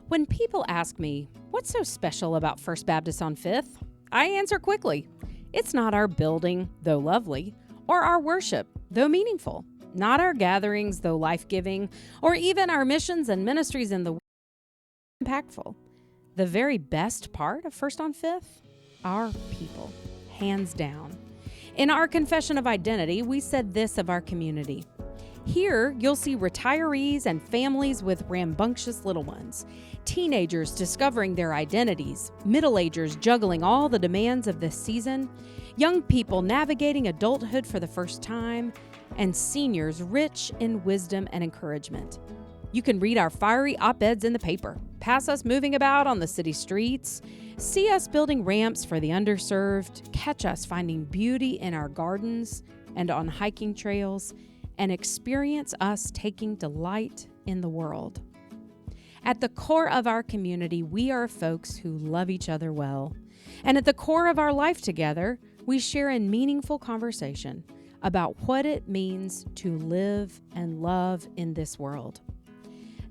When people ask me, what's so special about First Baptist on Fifth? I answer quickly. It's not our building, though lovely, or our worship, though meaningful, not our gatherings, though life-giving, or even our missions and ministries in the world impactful. The very best part of First on Fifth? Our people, hands down. In our confession of identity, we said this of our community. Here, you'll see retirees and families with rambunctious little ones, teenagers discovering their identities, middle-agers juggling all the demands of this season, young people navigating adulthood for the first time, and seniors rich in wisdom and encouragement. You can read our fiery op-eds in the paper, pass us moving about on the city streets, see us building ramps for the underserved, catch us finding beauty in our gardens and on hiking trails, and experience us taking delight in the world. At the core of our community, we are folks who love each other well. And at the core of our life together, we share in meaningful conversation about what it means to live and love in this world.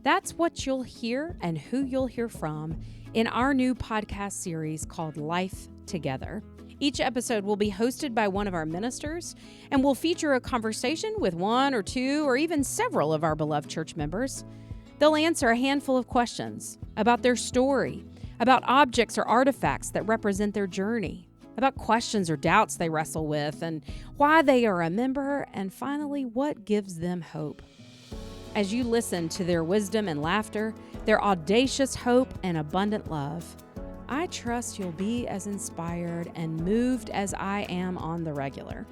That's what you'll hear and who you'll hear from in our new podcast series called Life Together. Each episode will be hosted by one of our ministers and will feature a conversation with one or two or even several of our beloved church members. They'll answer a handful of questions about their story, about objects or artifacts that represent their journey, about questions or doubts they wrestle with, and why they are a member, and finally, what gives them hope. As you listen to their wisdom and laughter, their audacious hope and abundant love, I trust you'll be as inspired and moved as I am on the regular.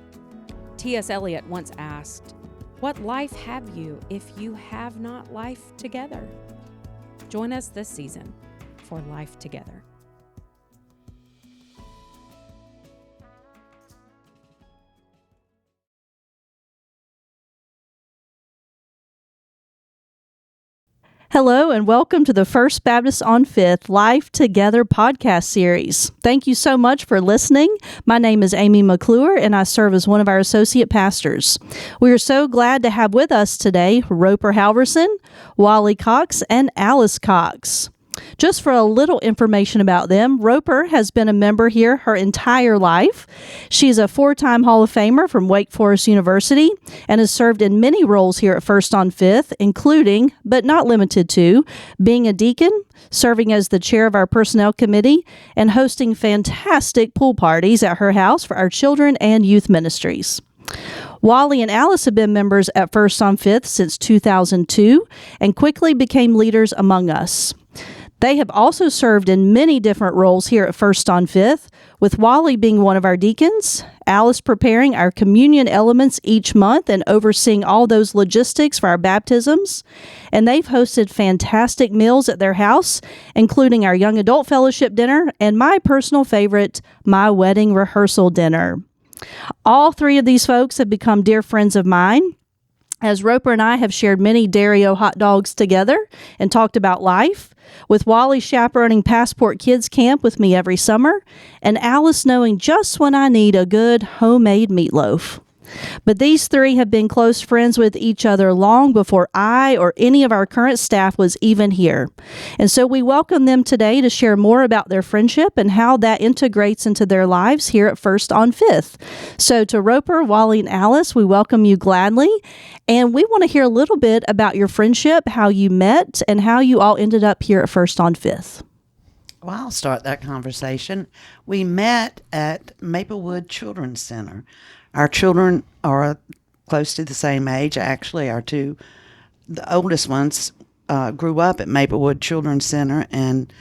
T.S. Eliot once asked, "What life have you if you have not life together?" Join us this season for Life Together. Hello and welcome to the First Baptist on Fifth Life Together podcast series. Thank you so much for listening. My name is Amy McClure and I serve as one of our associate pastors. We are so glad to have with us today Roper Halverson, Wally Cox, and Alice Cox. Just for a little information about them, Roper has been a member here her entire life. She's a 4-time Hall of Famer from Wake Forest University and has served in many roles here at First on Fifth, including, but not limited to, being a deacon, serving as the chair of our personnel committee, and hosting fantastic pool parties at her house for our children and youth ministries. Wally and Alice have been members at First on Fifth since 2002 and quickly became leaders among us. They have also served in many different roles here at First on Fifth, with Wally being one of our deacons, Alice preparing our communion elements each month and overseeing all those logistics for our baptisms. And they've hosted fantastic meals at their house, including our young adult fellowship dinner and my personal favorite, my wedding rehearsal dinner. All three of these folks have become dear friends of mine, as Roper and I have shared many Dario hot dogs together and talked about life, with Wally chaperoning Passport Kids Camp with me every summer, and Alice knowing just when I need a good homemade meatloaf. But these three have been close friends with each other long before I or any of our current staff was even here. And so we welcome them today to share more about their friendship and how that integrates into their lives here at First on Fifth. So to Roper, Wally, and Alice, we welcome you gladly. And we want to hear a little bit about your friendship, how you met, and how you all ended up here at First on Fifth. Well, I'll start that conversation. We met at Maplewood Children's Center. Our children are close to the same age. Actually, the oldest ones grew up at Maplewood Children's Center, and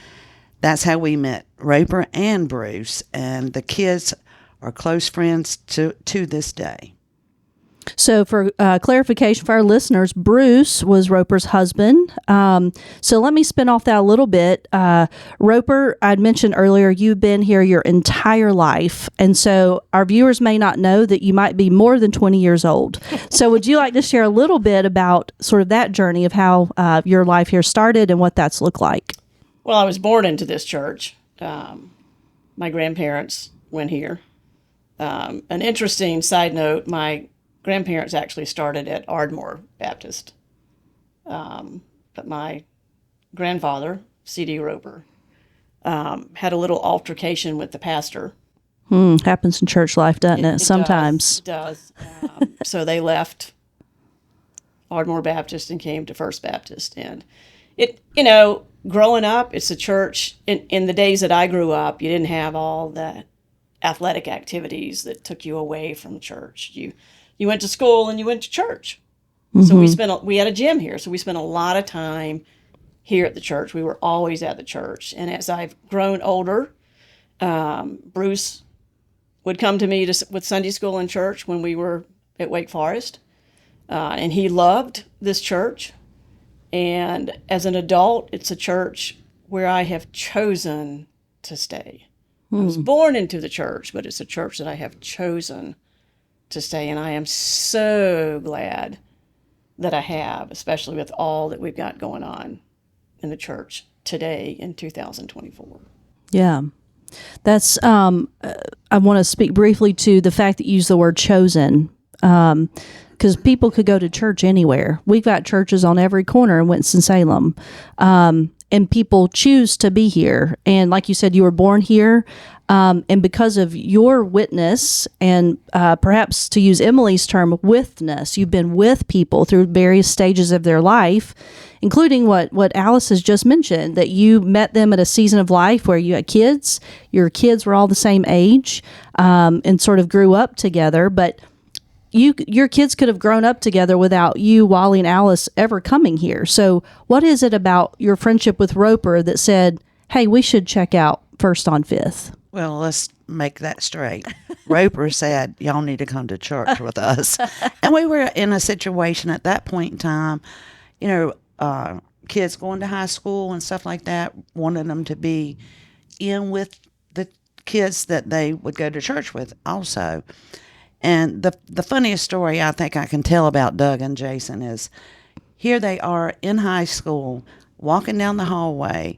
that's how we met Roper and Bruce. And the kids are close friends to this day. So for clarification for our listeners, Bruce was Roper's husband. So let me spin off that a little bit. Roper, I'd mentioned earlier, you've been here your entire life. And so our viewers may not know that you might be more than 20 years old. So would you like to share a little bit about sort of that journey of how your life here started and what that's looked like? Well, I was born into this church. My grandparents went here. An interesting side note, my grandparents actually started at Ardmore Baptist. But my grandfather C.D. Roper. Had a little altercation with the pastor. Happens in church life, doesn't it? Sometimes. It does. So they left Ardmore Baptist and came to First Baptist. And growing up, it's a church. In the days that I grew up, you didn't have all the athletic activities that took you away from church. You went to school and you went to church. So we had a gym here. So we spent a lot of time here at the church. We were always at the church. And as I've grown older, Bruce would come to me with Sunday school and church when we were at Wake Forest. And he loved this church. And as an adult, it's a church where I have chosen to stay. I was born into the church, but it's a church that I have chosen to stay. And I am so glad that I have, especially with all that we've got going on in the church today in 2024. Yeah. That's, I want to speak briefly to the fact that you use the word chosen, because people could go to church anywhere. We've got churches on every corner in Winston-Salem, and people choose to be here. And like you said, you were born here, and because of your witness and perhaps to use Emily's term, withness, you've been with people through various stages of their life, including what Alice has just mentioned, that you met them at a season of life where you had kids, your kids were all the same age, and sort of grew up together, but your kids could have grown up together without you, Wally, and Alice ever coming here. So what is it about your friendship with Roper that said, hey, we should check out First on Fifth? Well, let's make that straight. Roper said, y'all need to come to church with us. And we were in a situation at that point in time, kids going to high school and stuff like that, wanted them to be in with the kids that they would go to church with also. And the funniest story I think I can tell about Doug and Jason is here they are in high school, walking down the hallway.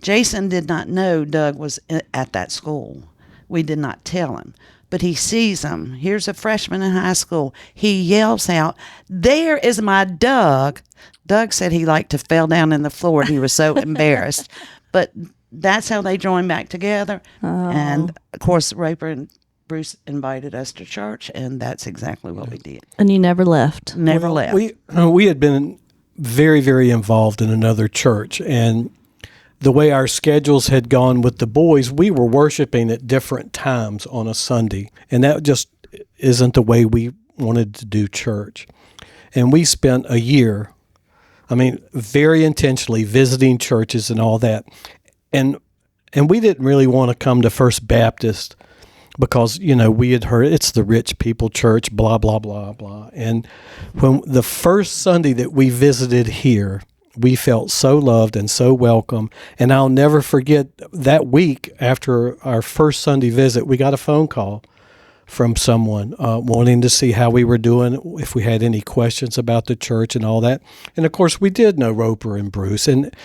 Jason did not know Doug was at that school. We did not tell him. But he sees him. Here's a freshman in high school. He yells out, "There is my Doug." Doug said he liked to fell down in the floor and he was so embarrassed. But that's how they joined back together. Oh. And, of course, Roper and Bruce invited us to church, and that's exactly what we did. And you never left? Never left. We had been very, very involved in another church, and the way our schedules had gone with the boys, we were worshiping at different times on a Sunday, and that just isn't the way we wanted to do church. And we spent a year, very intentionally visiting churches and all that, and we didn't really want to come to First Baptist because, we had heard it's the rich people church, blah, blah, blah, blah. And when the first Sunday that we visited here, we felt so loved and so welcome. And I'll never forget that week after our first Sunday visit, we got a phone call from someone wanting to see how we were doing, if we had any questions about the church and all that. And, of course, we did know Roper and Bruce. And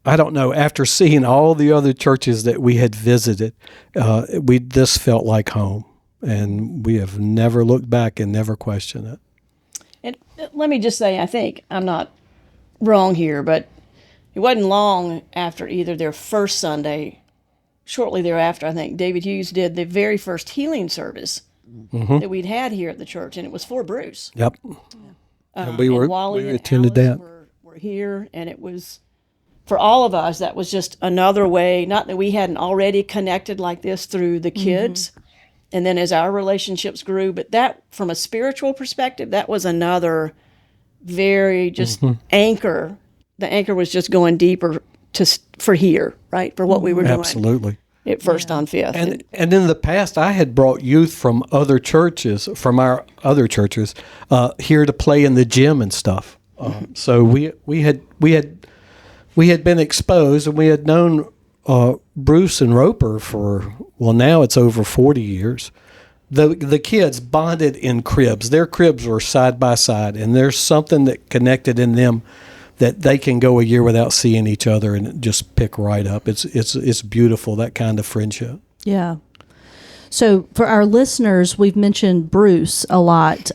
I don't know, after seeing all the other churches that we had visited, this felt like home. And we have never looked back and never questioned it. And let me just say, I think I'm not wrong here, but it wasn't long after either their first Sunday, shortly thereafter, I think David Hughes did the very first healing service that we'd had here at the church, and it was for Bruce. Yep. And we Alice attended that. Were here, and it was, for all of us, that was just another way, not that we hadn't already connected like this through the kids, and then as our relationships grew, but that, from a spiritual perspective, that was another very just anchor. The anchor was just going deeper for here, right? For what we were doing. Absolutely. At First on Fifth. And in the past, I had brought youth from other churches, from our other churches, here to play in the gym and stuff. So we had been exposed, and we had known Bruce and Roper for, now it's over 40 years. The kids bonded in cribs. Their cribs were side by side, and there's something that connected in them that they can go a year without seeing each other and just pick right up. It's beautiful, that kind of friendship. Yeah. So for our listeners, we've mentioned Bruce a lot.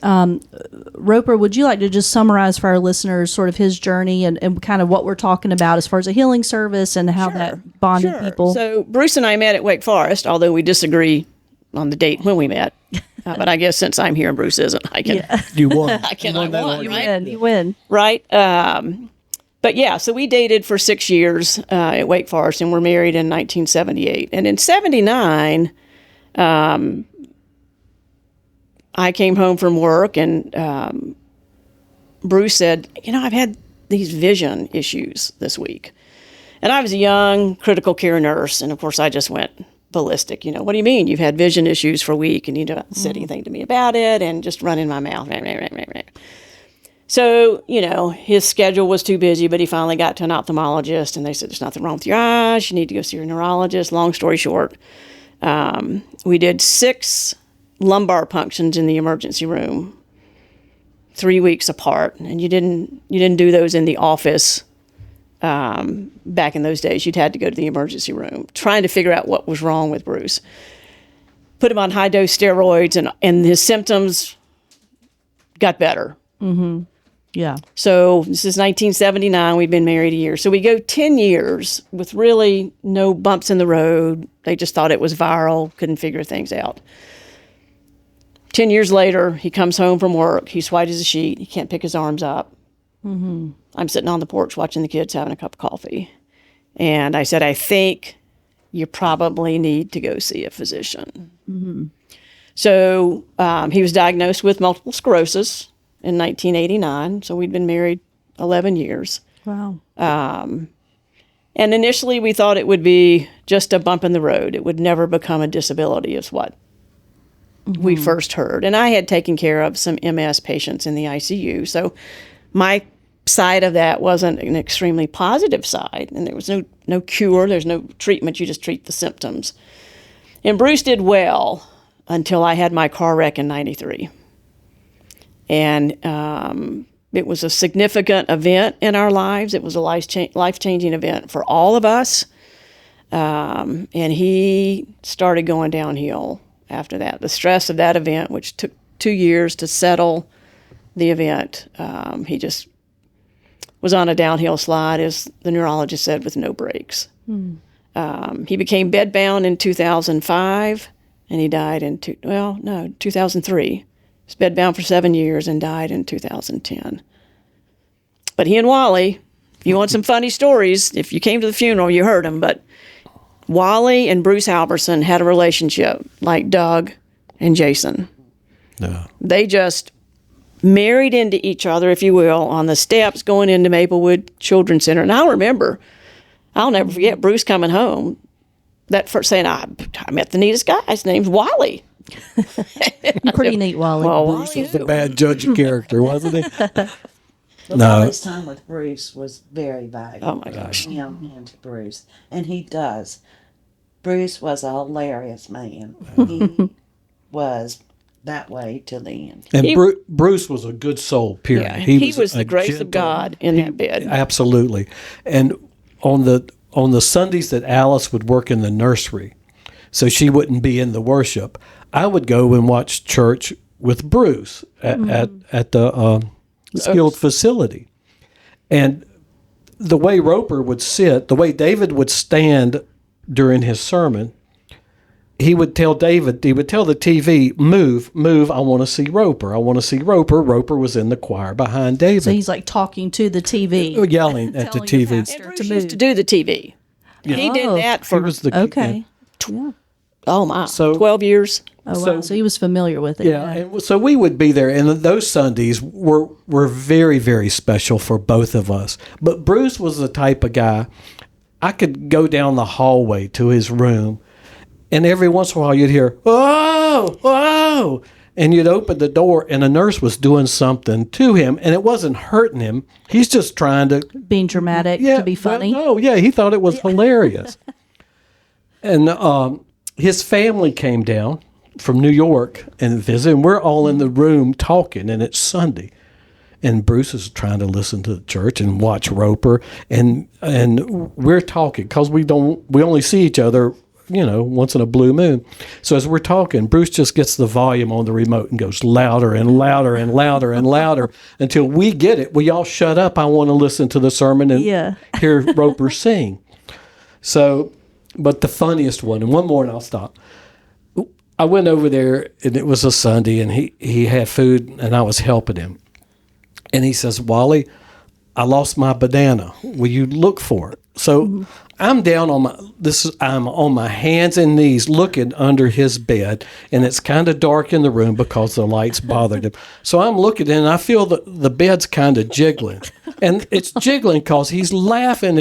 Roper, would you like to just summarize for our listeners sort of his journey and kind of what we're talking about as far as a healing service and how that bonded people? So Bruce and I met at Wake Forest, although we disagree on the date when we met. But I guess since I'm here and Bruce isn't, I can. Yeah. You won. I won, right? You win. Right. But yeah, so we dated for 6 years at Wake Forest, and we're married in 1978. And in 79, I came home from work, and Bruce said, I've had these vision issues this week. And I was a young critical care nurse, and of course I just went ballistic. What do you mean you've had vision issues for a week and you don't say anything to me about it, and just running my mouth. So, his schedule was too busy, but he finally got to an ophthalmologist, and they said, there's nothing wrong with your eyes. You need to go see your neurologist. Long story short, we did 6 lumbar punctions in the emergency room, 3 weeks apart. And you didn't do those in the office. Back in those days, you'd had to go to the emergency room, trying to figure out what was wrong with Bruce. Put him on high-dose steroids, and his symptoms got better. Mm-hmm. Yeah. So this is 1979. We've been married a year. So we go 10 years with really no bumps in the road. They just thought it was viral, couldn't figure things out. 10 years later, he comes home from work. He's white as a sheet. He can't pick his arms up. Mm-hmm. I'm sitting on the porch watching the kids having a cup of coffee. And I said, I think you probably need to go see a physician. Mm-hmm. So he was diagnosed with multiple sclerosis in 1989. So we'd been married 11 years. Wow. And initially we thought it would be just a bump in the road. It would never become a disability is what we first heard. And I had taken care of some MS patients in the ICU. So my side of that wasn't an extremely positive side. And there was no cure. There's no treatment. You just treat the symptoms. And Bruce did well until I had my car wreck in 93. And it was a significant event in our lives. It was a life-changing event for all of us. And he started going downhill after that. The stress of that event, which took 2 years to settle the event, he just was on a downhill slide, as the neurologist said, with no brakes. He became bedbound in 2005, and he died in 2003. He was bedbound for 7 years and died in 2010. But he and Wally, if you want some funny stories, if you came to the funeral, you heard them, but Wally and Bruce Halverson had a relationship like Doug and Jason. No. They just married into each other, if you will, on the steps going into Maplewood Children's Center. And I'll never forget Bruce coming home, that first saying, I met the neatest guy. His name's Wally. Pretty neat, Wally. Well, Bruce was the bad judge of character, wasn't he? But No. Wally's time with Bruce was very valuable. Oh, my gosh. Him and to Bruce. And he does. Bruce was a hilarious man. He was that way till the end. And Bruce was a good soul, period. Yeah, he was a the grace gentle- of God in that bed. Absolutely. And on the Sundays that Alice would work in the nursery, so she wouldn't be in the worship, I would go and watch church with Bruce at the skilled facility. And the way Roper would sit, the way David would stand during his sermon, he would tell the TV, move, I want to see Roper. I want to see Roper. Roper was in the choir behind David. So he's like talking to the TV. Yelling at the Telling TV. the pastor Bruce to used move. to do the TV. Yeah. He did that He for, was the Okay. yeah. oh my, So- 12 years. Oh, wow. So he was familiar with it. Yeah, and so we would be there, and those Sundays were very, very special for both of us. But Bruce was the type of guy, I could go down the hallway to his room, and every once in a while you'd hear, "Whoa, whoa," and you'd open the door, and a nurse was doing something to him, and it wasn't hurting him. He's just trying to Being dramatic to be funny. No, yeah, he thought it was hilarious. And his family came down from New York and visited, and we're all in the room talking, and it's Sunday. And Bruce is trying to listen to the church and watch Roper, and we're talking because we only see each other once in a blue moon. So as we're talking, Bruce just gets the volume on the remote and goes louder and louder and louder and louder until we get it. We all shut up. I want to listen to the sermon and hear Roper sing. So, but the funniest one, and one more and I'll stop. I went over there, and it was a Sunday, and he had food, and I was helping him. And he says, Wally, I lost my banana. Will you look for it? So I'm down on I'm on my hands and knees looking under his bed, and it's kind of dark in the room because the lights bothered him. So I'm looking, and I feel the bed's kind of jiggling. And it's jiggling because he's laughing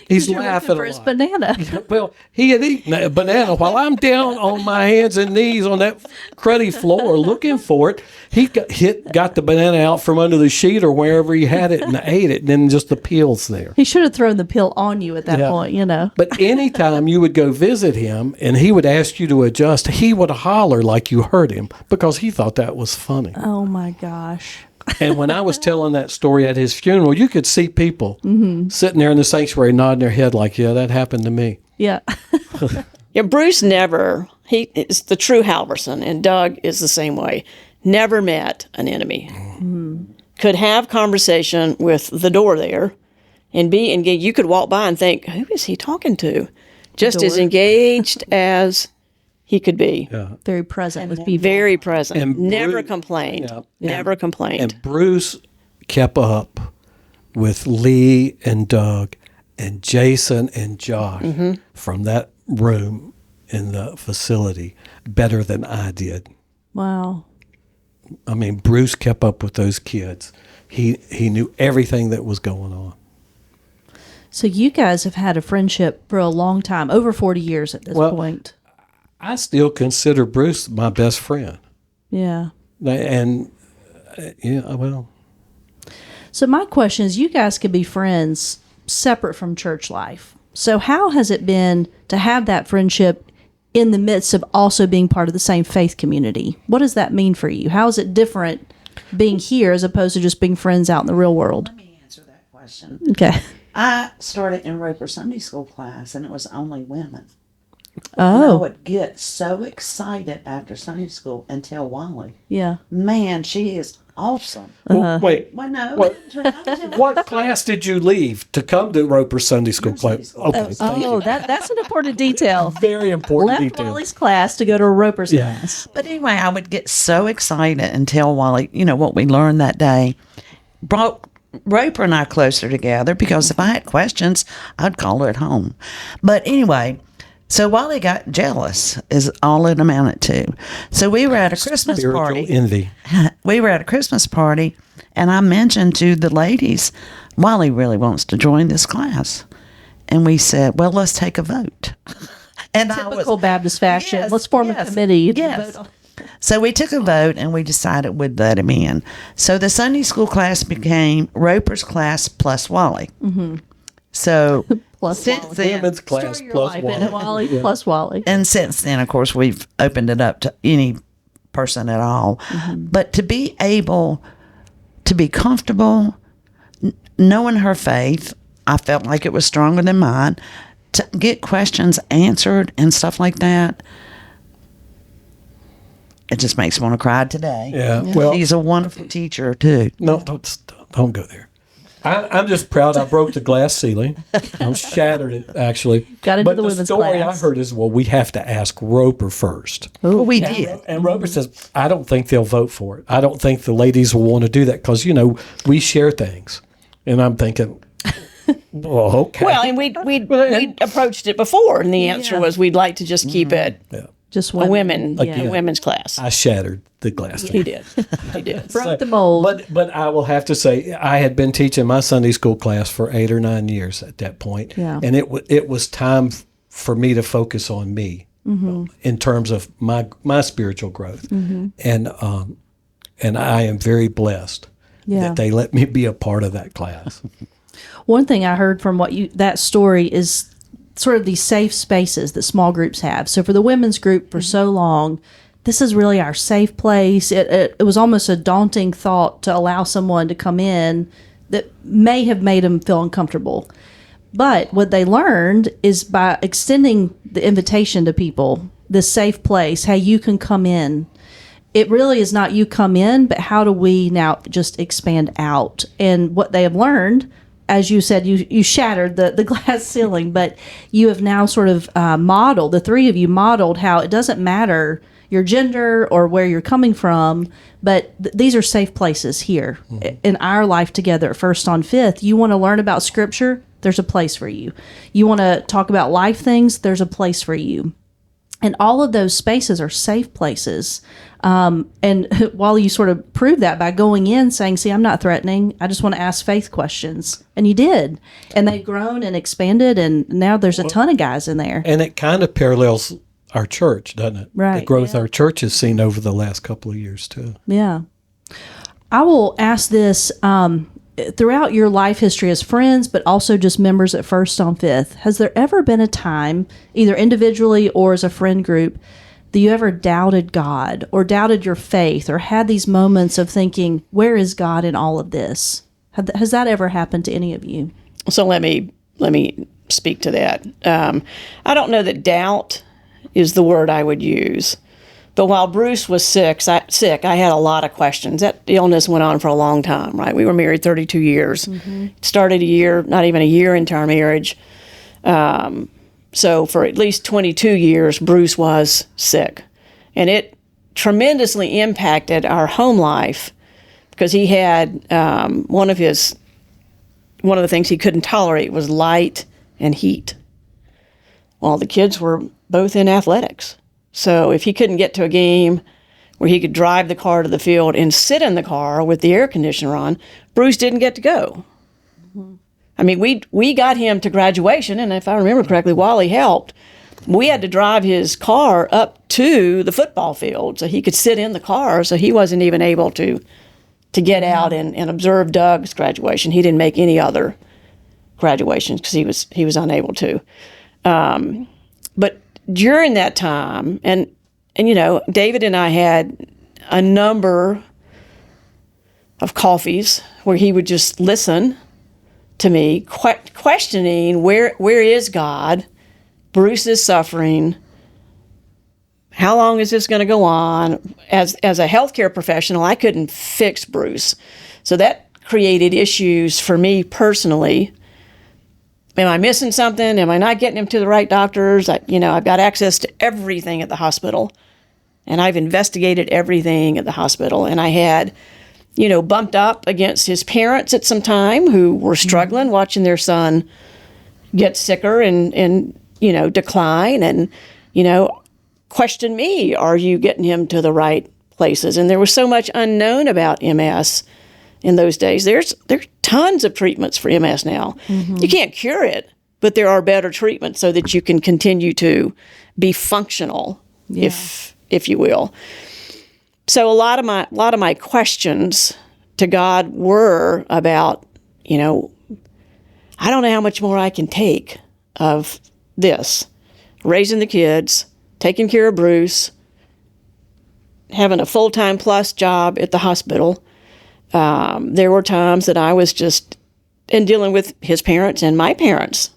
He's laughing for his banana. Well, he had eaten a banana while I'm down on my hands and knees on that cruddy floor looking for it. He got the banana out from under the sheet or wherever he had it and ate it, and then just the peel's there. He should have thrown the peel on you at that point, But anytime you would go visit him and he would ask you to adjust, he would holler like you heard him because he thought that was funny. Oh, my gosh. And when I was telling that story at his funeral, you could see people sitting there in the sanctuary nodding their head like, yeah, that happened to me. Yeah. Yeah, Bruce he is the true Halverson, and Doug is the same way. Never met an enemy. Could have conversation with the door there and be engaged. You could walk by and think, who is he talking to? Just as engaged as he could be. Yeah. Very present with people. Very present. And never complained. Never complained. And Bruce kept up with Lee and Doug and Jason and Josh from that room in the facility better than I did. Wow. I mean, Bruce kept up with those kids. He knew everything that was going on. So you guys have had a friendship for a long time, over 40 years at this point. I still consider Bruce my best friend. Yeah. And, well. So my question is, you guys could be friends separate from church life. So how has it been to have that friendship in the midst of also being part of the same faith community? What does that mean for you? How is it different being here as opposed to just being friends out in the real world? Let me answer that question. Okay. I started in Roper Sunday School class, and it was only women. Oh. I would get so excited after Sunday school and tell Wally, Yeah. man, she is awesome. Well, wait. Well, no. What class did you leave to come to Roper Sunday School class? Okay. Oh, that's an important detail. Very important Left detail. Wally's class to go to a Roper's class. But anyway, I would get so excited and tell Wally, what we learned that day. Brought Roper and I closer together because if I had questions, I'd call her at home. But anyway, so Wally got jealous is all it amounted to. So we were at a Christmas Spiritual party. envy. We were at a Christmas party, and I mentioned to the ladies, Wally really wants to join this class. And we said, well, let's take a vote. And Typical Baptist fashion. Yes, Let's form a yes, committee. To yes. vote on. So we took a vote, and we decided we'd let him in. So the Sunday school class became Roper's class plus Wally. Mm-hmm. So Plus since Wally. then, Women's class Your plus life, one. isn't it, Wally? Plus Wally. and since then, of course, we've opened it up to any person at all. But to be able to be comfortable, knowing her faith, I felt like it was stronger than mine, to get questions answered and stuff like that. It just makes me want to cry today. Yeah. Well, She's a wonderful teacher, too. no, don't go there. I'm just proud I broke the glass ceiling. I shattered it, actually. Got into but the women's story class. I heard is, well, we have to ask Roper first. Well, we did. And Roper says, I don't think they'll vote for it. I don't think the ladies will want to do that because, we share things. And I'm thinking, well, okay. Well, and we approached it before, and the answer was we'd like to just keep it Just a women's class. I shattered the glass. He did. He did. Broke the mold. But I will have to say, I had been teaching my Sunday school class for 8 or 9 years at that point. Yeah. And it was time for me to focus on me in terms of my spiritual growth. And I am very blessed that they let me be a part of that class. One thing I heard from that story is sort of these safe spaces that small groups have. So for the women's group for so long, this is really our safe place. It was almost a daunting thought to allow someone to come in that may have made them feel uncomfortable. But what they learned is by extending the invitation to people, this safe place, how you can come in. It really is not you come in, but how do we now just expand out? And what they have learned, as you said, you shattered the glass ceiling, but you have now sort of modeled, the three of you modeled how it doesn't matter your gender or where you're coming from, but these are safe places here in our life together at First on Fifth. You want to learn about Scripture? There's a place for you. You want to talk about life things? There's a place for you. And all of those spaces are safe places. And while you sort of prove that by going in saying, see, I'm not threatening. I just want to ask faith questions. And you did. And they've grown and expanded. And now there's a ton of guys in there. And it kind of parallels our church, doesn't it? Right. The growth our church has seen over the last couple of years, too. Yeah. I will ask this throughout your life history as friends, but also just members at First on Fifth. Has there ever been a time, either individually or as a friend group, that you ever doubted God or doubted your faith or had these moments of thinking, where is God in all of this? Has that ever happened to any of you? So let me speak to that. I don't know that doubt is the word I would use. But while Bruce was sick, I had a lot of questions. That illness went on for a long time, right? We were married 32 years. Mm-hmm. Started not even a year into our marriage. So for at least 22 years, Bruce was sick. And it tremendously impacted our home life because he had one of the things he couldn't tolerate was light and heat. Well, the kids were both in athletics. So if he couldn't get to a game where he could drive the car to the field and sit in the car with the air conditioner on, Bruce didn't get to go. Mm-hmm. I mean, we got him to graduation, and if I remember correctly, Wally helped. We had to drive his car up to the football field so he could sit in the car, so he wasn't even able to get out and observe Doug's graduation. He didn't make any other graduations because he was unable to. But during that time, and David and I had a number of coffees where he would just listen to me, questioning where is God? Bruce is suffering. How long is this going to go on? As a healthcare professional, I couldn't fix Bruce, so that created issues for me personally. Am I missing something? Am I not getting him to the right doctors? I've got access to everything at the hospital, and I've investigated everything at the hospital. And I had, bumped up against his parents at some time who were struggling, watching their son get sicker and decline, and, question me, are you getting him to the right places? And there was so much unknown about MS in those days. There's tons of treatments for MS now. Mm-hmm. You can't cure it, but there are better treatments so that you can continue to be functional, if you will. So a lot of my questions to God were about, I don't know how much more I can take of this, raising the kids, taking care of Bruce, having a full-time plus job at the hospital. There were times that I was just dealing with his parents and my parents.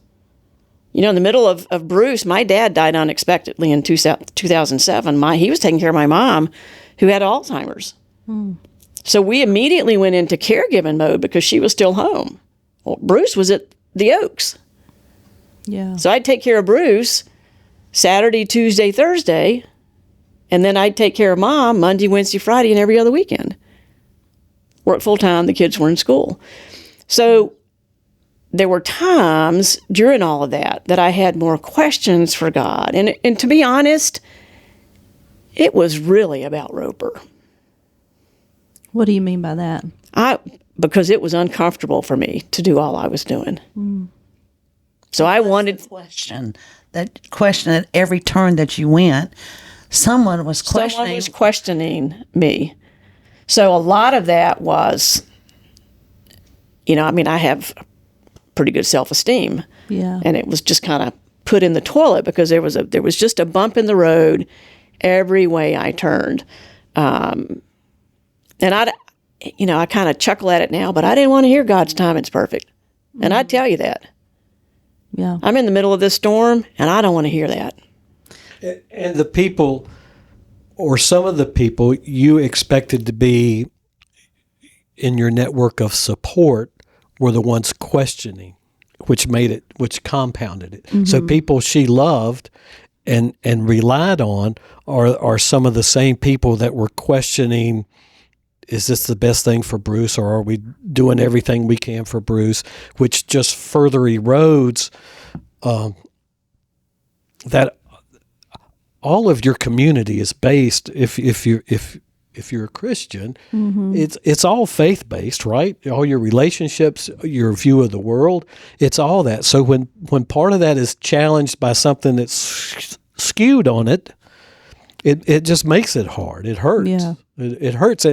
In the middle of Bruce, my dad died unexpectedly in 2007. He was taking care of my mom, who had Alzheimer's. So we immediately went into caregiving mode because she was still home. Well, Bruce was at the Oaks. Yeah. So I'd take care of Bruce Saturday, Tuesday, Thursday, and then I'd take care of Mom Monday, Wednesday, Friday, and every other weekend. Worked full-time, the kids were in school. So there were times during all of that I had more questions for God. And to be honest, it was really about Roper. What do you mean by that? Because it was uncomfortable for me to do all I was doing. So I wanted that question at every turn that you went. Someone was questioning me. So a lot of that was, I have pretty good self-esteem. Yeah. And it was just kind of put in the toilet because there was just a bump in the road every way I turned. And I kind of chuckle at it now, but I didn't want to hear God's timing's perfect. And I'd tell you that. Yeah. I'm in the middle of this storm, and I don't want to hear that. And the people, or some of the people you expected to be in your network of support, were the ones questioning, which compounded it. Mm-hmm. So people she loved and relied on are some of the same people that were questioning, is this the best thing for Bruce, or are we doing everything we can for Bruce, which just further erodes that all of your community is based, if you're a Christian, it's all faith-based, right? All your relationships, your view of the world, it's all that. So when part of that is challenged by something that's skewed on it, it just makes it hard. It hurts. Yeah. It hurts.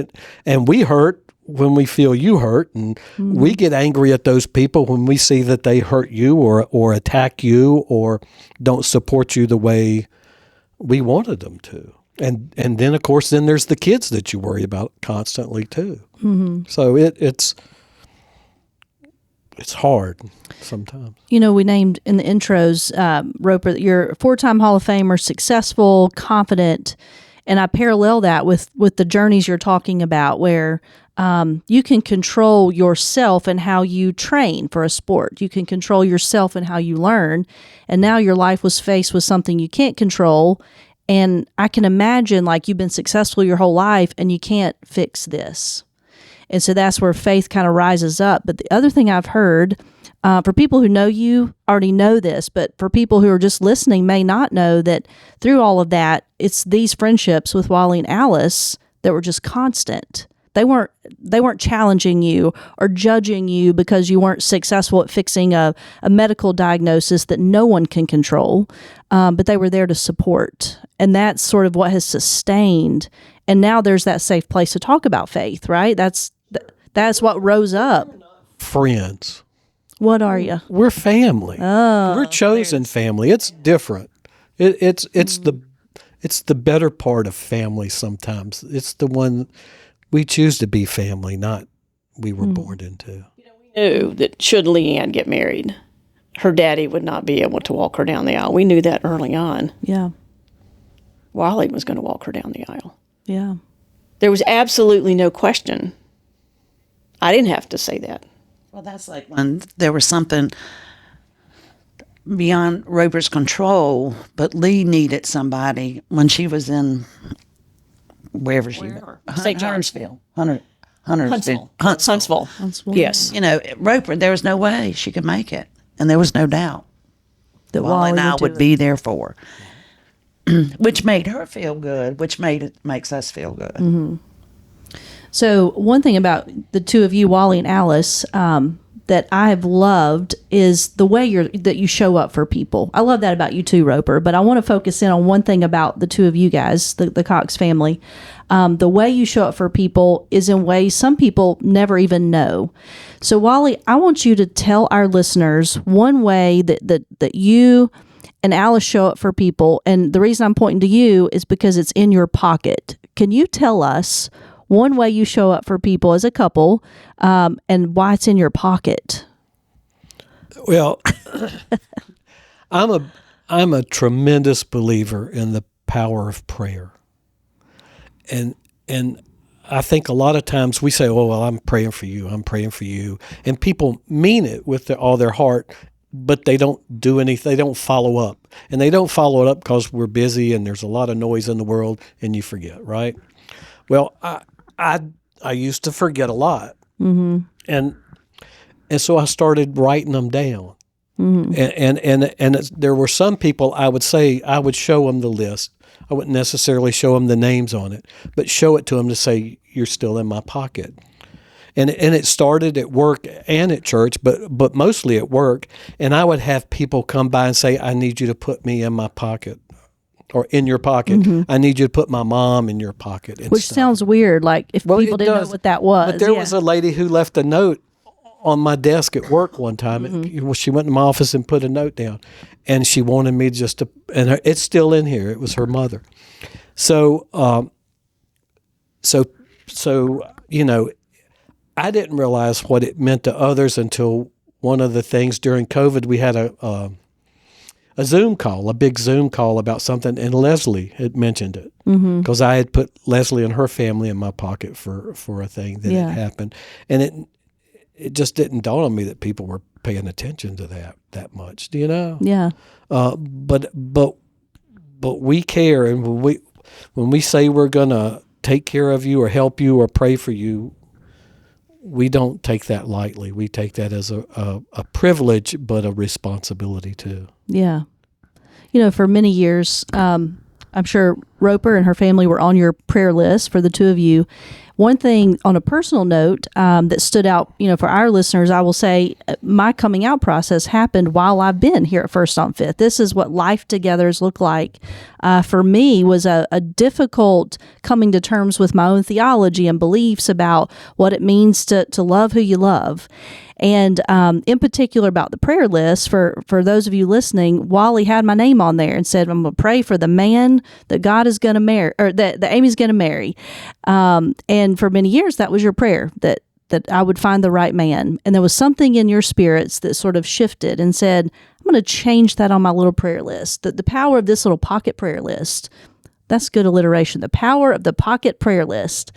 And we hurt when we feel you hurt, and we get angry at those people when we see that they hurt you or attack you or don't support you the way we wanted them to. And then, of course, there's the kids that you worry about constantly, too. Mm-hmm. So it's hard sometimes. You know, we named in the intros, Roper, you're a 4-time Hall of Famer, successful, confident, and I parallel that with the journeys you're talking about where you can control yourself and how you train for a sport. You can control yourself and how you learn, and now your life was faced with something you can't control. And I can imagine like you've been successful your whole life and you can't fix this. And so that's where faith kind of rises up. But the other thing I've heard, for people who know you already know this, but for people who are just listening may not know that through all of that, it's these friendships with Wally and Alice that were just constant. They weren't challenging you or judging you because you weren't successful at fixing a medical diagnosis that no one can control, but they were there to support. And that's sort of what has sustained. And now there's that safe place to talk about faith, right? That's what rose up. Friends. What are you? We're family. Oh, we're chosen family. It's different. It's the better part of family sometimes. It's the one we choose to be family, not we were born into. We knew that should Leanne get married, her daddy would not be able to walk her down the aisle. We knew that early on. Yeah. Wally was going to walk her down the aisle. Yeah. There was absolutely no question. I didn't have to say that. Well, that's like when there was something beyond Roper's control, but Lee needed somebody when she was in wherever she was. St. Johnsville. Huntsville. Huntsville. Yes. You know, Roper, there was no way she could make it. And there was no doubt That Wally and I would would do be there for her. Which made her feel good, which makes us feel good. Mm-hmm. So one thing about the two of you, Wally and Alice, that I have loved is the way that you show up for people. I love that about you too, Roper. But I want to focus in on one thing about the two of you guys, the Cox family. The way you show up for people is in ways some people never even know. So Wally, I want you to tell our listeners one way that you and Alice show up for people. And the reason I'm pointing to you is because it's in your pocket. Can you tell us one way you show up for people as a couple, and why it's in your pocket? Well, I'm a tremendous believer in the power of prayer, and I think a lot of times we say, "Oh, well, I'm praying for you. I'm praying for you," and people mean it with all their heart, but they don't do anything. They don't follow up, and they don't follow it up because we're busy and there's a lot of noise in the world, and you forget, right? Well, I used to forget a lot, and so I started writing them down, and there were some people I would show them the list. I wouldn't necessarily show them the names on it, but show it to them to say, "You're still in my pocket." And it started at work and at church, but mostly at work. And I would have people come by and say, "I need you to put me in my pocket." Or in your pocket. I need you to put my mom in your pocket. And Which stuff. sounds weird, like if people didn't know what that was. But there was a lady who left a note on my desk at work one time. She went to my office and put a note down, and she wanted me just to. And it's still in here. It was her mother. So, so you know, I didn't realize what it meant to others until one of the things during COVID, we had a Zoom call, a big Zoom call about something, and Leslie had mentioned it because I had put Leslie and her family in my pocket for a thing that had happened, and it just didn't dawn on me that people were paying attention to that much. Do you know? Yeah. But we care, and when we say we're gonna take care of you or help you or pray for you, we don't take that lightly. We take that as a privilege, but a responsibility too. Yeah. For many years, I'm sure Roper and her family were on your prayer list for the two of you. One thing on a personal note that stood out, for our listeners, I will say my coming out process happened while I've been here at First on Fifth. This is what life togethers look like. For me, was a difficult coming to terms with my own theology and beliefs about what it means to love who you love. And in particular about the prayer list, for those of you listening, Wally had my name on there and said, I'm going to pray for the man that God is going to marry, or that Amy's going to marry. And for many years, that was your prayer, that I would find the right man. And there was something in your spirits that sort of shifted and said, I'm going to change that on my little prayer list. The power of this little pocket prayer list, that's good alliteration, the power of the pocket prayer list.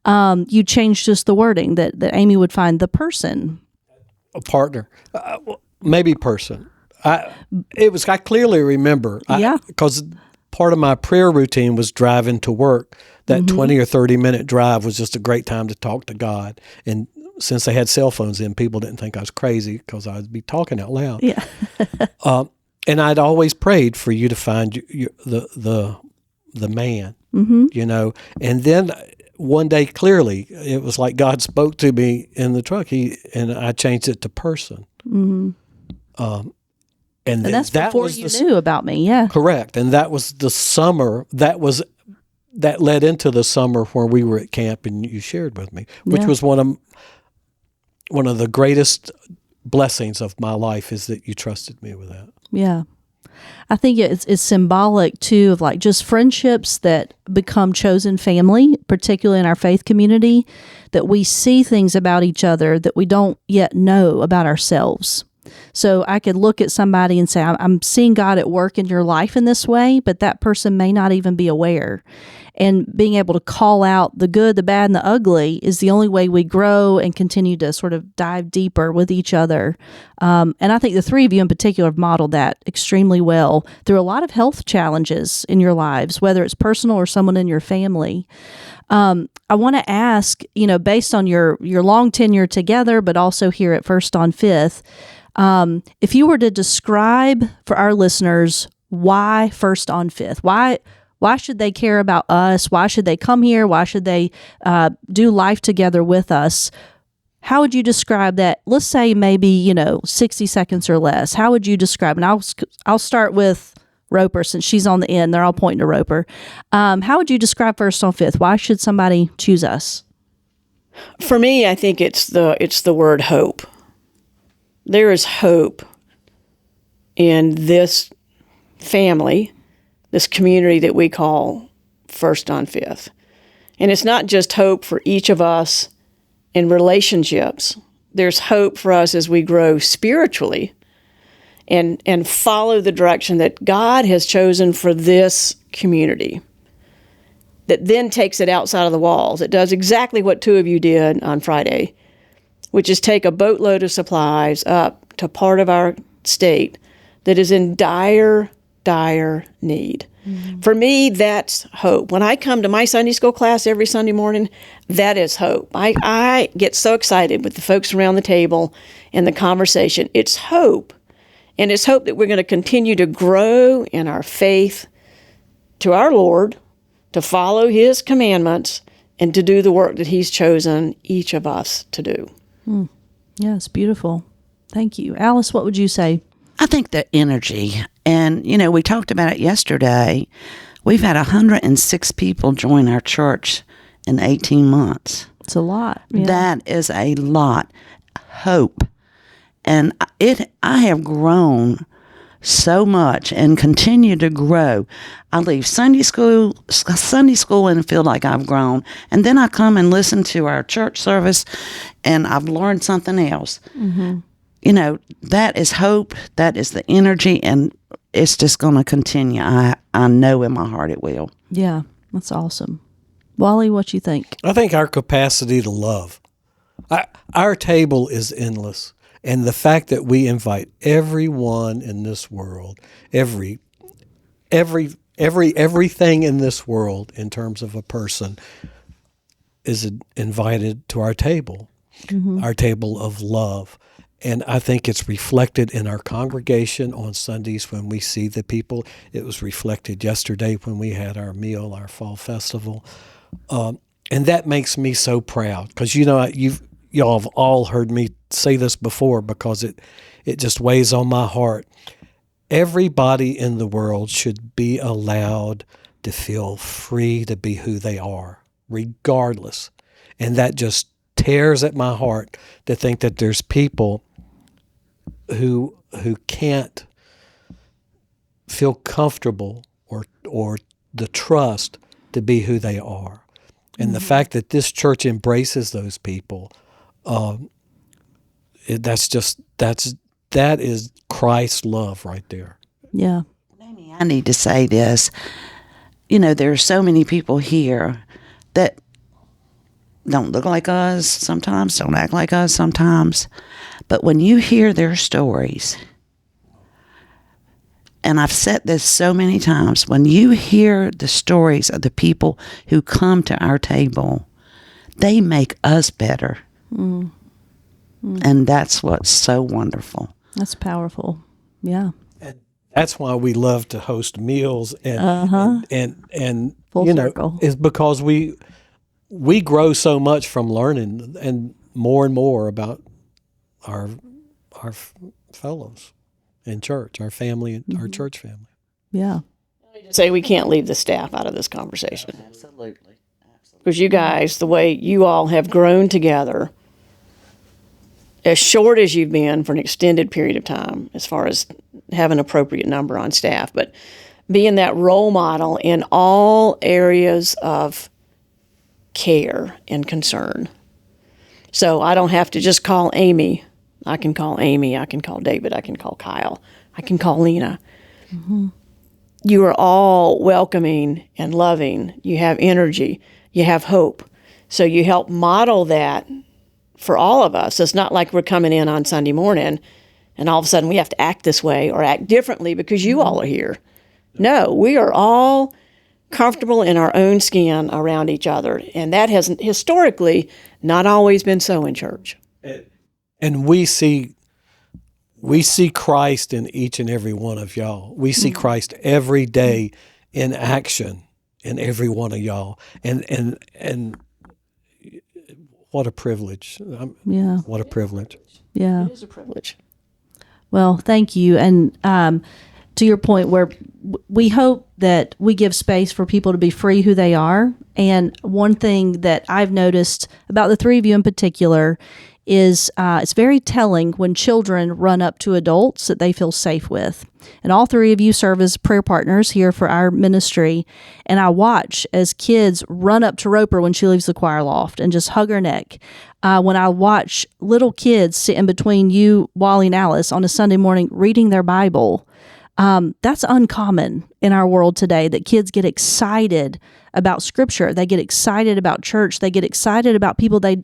You changed just the wording that Amy would find the person. A partner, maybe person. I clearly remember. Because part of my prayer routine was driving to work. That 20 or 30 minute drive was just a great time to talk to God. And since they had cell phones in, people didn't think I was crazy because I'd be talking out loud. Yeah. And I'd always prayed for you to find the man, And then one day, clearly, it was like God spoke to me in the truck. And I changed it to person. Mm-hmm. And that's before you knew about me, yeah. Correct. And that was the summer. That led into the summer where we were at camp and you shared with me, which was one of the greatest blessings of my life, is that you trusted me with that. Yeah. I think it's symbolic too of like just friendships that become chosen family, particularly in our faith community, that we see things about each other that we don't yet know about ourselves. So I could look at somebody and say, I'm seeing God at work in your life in this way, but that person may not even be aware. And being able to call out the good, the bad, and the ugly is the only way we grow and continue to sort of dive deeper with each other. And I think the three of you in particular have modeled that extremely well through a lot of health challenges in your lives, whether it's personal or someone in your family. I want to ask, based on your long tenure together, but also here at First on Fifth, if you were to describe for our listeners why First on Fifth, why should they care about us? Why should they come here? Why should they do life together with us? How would you describe that? Let's say maybe 60 seconds or less. How would you describe? And I'll start with Roper since she's on the end. They're all pointing to Roper. How would you describe First on Fifth? Why should somebody choose us? For me, I think it's the word hope. There is hope in this family, this community that we call First on Fifth. And it's not just hope for each of us in relationships. There's hope for us as we grow spiritually and follow the direction that God has chosen for this community, that then takes it outside of the walls. It does exactly what two of you did on Friday, which is take a boatload of supplies up to part of our state that is in dire need. Mm-hmm. For me, that's hope. When I come to my Sunday school class every Sunday morning, that is hope. I get so excited with the folks around the table and the conversation. It's hope. And it's hope that we're going to continue to grow in our faith to our Lord, to follow His commandments, and to do the work that He's chosen each of us to do. Yeah, it's beautiful. Thank you. Alice, what would you say? I think the energy, and we talked about it yesterday. We've had 106 people join our church in 18 months. It's a lot. Yeah. That is a lot. Hope. And I have grown so much and continue to grow. I leave Sunday school and feel like I've grown. And then I come and listen to our church service and I've learned something else. Mm-hmm. that is hope. That is the energy, and it's just going to continue. I know in my heart it will. Yeah, that's awesome. Wally, what you think? I think our capacity to love. Our table is endless. And the fact that we invite everyone in this world, everything in this world in terms of a person is invited to our table, our table of love. And I think it's reflected in our congregation on Sundays when we see the people. It was reflected yesterday when we had our meal, our fall festival. And that makes me so proud because, y'all have all heard me say this before because it just weighs on my heart. Everybody in the world should be allowed to feel free to be who they are, regardless. And that just tears at my heart to think that there's people who can't feel comfortable or the trust to be who they are. And the fact that this church embraces those people, that is Christ's love right there. Yeah. Amy, I need to say this. There are so many people here that don't look like us sometimes, don't act like us sometimes. But when you hear their stories, and I've said this so many times, when you hear the stories of the people who come to our table, they make us better. And that's what's so wonderful. That's powerful. Yeah. And that's why we love to host meals and Full circle. is because we grow so much from learning and more about our fellows in church, our family, our church family. Yeah. Say we can't leave the staff out of this conversation. Absolutely. Because you guys, the way you all have grown together, as short as you've been for an extended period of time, as far as have an appropriate number on staff, but being that role model in all areas of care and concern. So I don't have to just call Amy. I can call Amy. I can call David. I can call Kyle. I can call Lena. You are all welcoming and loving. You have energy. You have hope. So you help model that for all of us. It's not like we're coming in on Sunday morning and all of a sudden we have to act this way or act differently because you all are here. No, we are all comfortable in our own skin around each other. And that has historically not always been so in church. And we see Christ in each and every one of y'all. We see Christ every day in action in every one of y'all. And what a privilege. Yeah. What a privilege. Yeah. It is a privilege. Well, thank you. And to your point, where we hope that we give space for people to be free who they are. And one thing that I've noticed about the three of you in particular is it's very telling when children run up to adults that they feel safe with. And all three of you serve as prayer partners here for our ministry. And I watch as kids run up to Roper when she leaves the choir loft and just hug her neck. When I watch little kids sit in between you, Wally, and Alice on a Sunday morning reading their Bible, that's uncommon in our world today, that kids get excited about Scripture. They get excited about church. They get excited about people they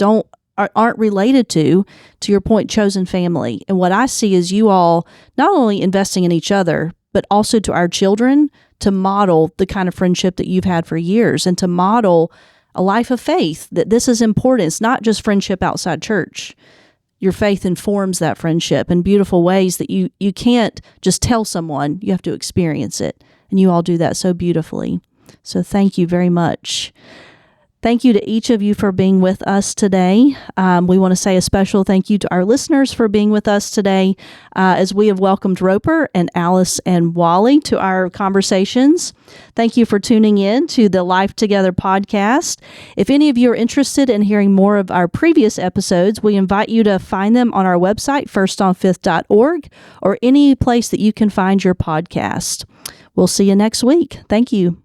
aren't related to your point, chosen family. And what I see is you all not only investing in each other, but also to our children to model the kind of friendship that you've had for years and to model a life of faith, that this is important. It's not just friendship outside church. Your faith informs that friendship in beautiful ways that you can't just tell someone, you have to experience it. And you all do that so beautifully. So thank you very much. Thank you to each of you for being with us today. We want to say a special thank you to our listeners for being with us today as we have welcomed Roper and Alice and Wally to our conversations. Thank you for tuning in to the Life Together podcast. If any of you are interested in hearing more of our previous episodes, we invite you to find them on our website, firstonfifth.org, or any place that you can find your podcast. We'll see you next week. Thank you.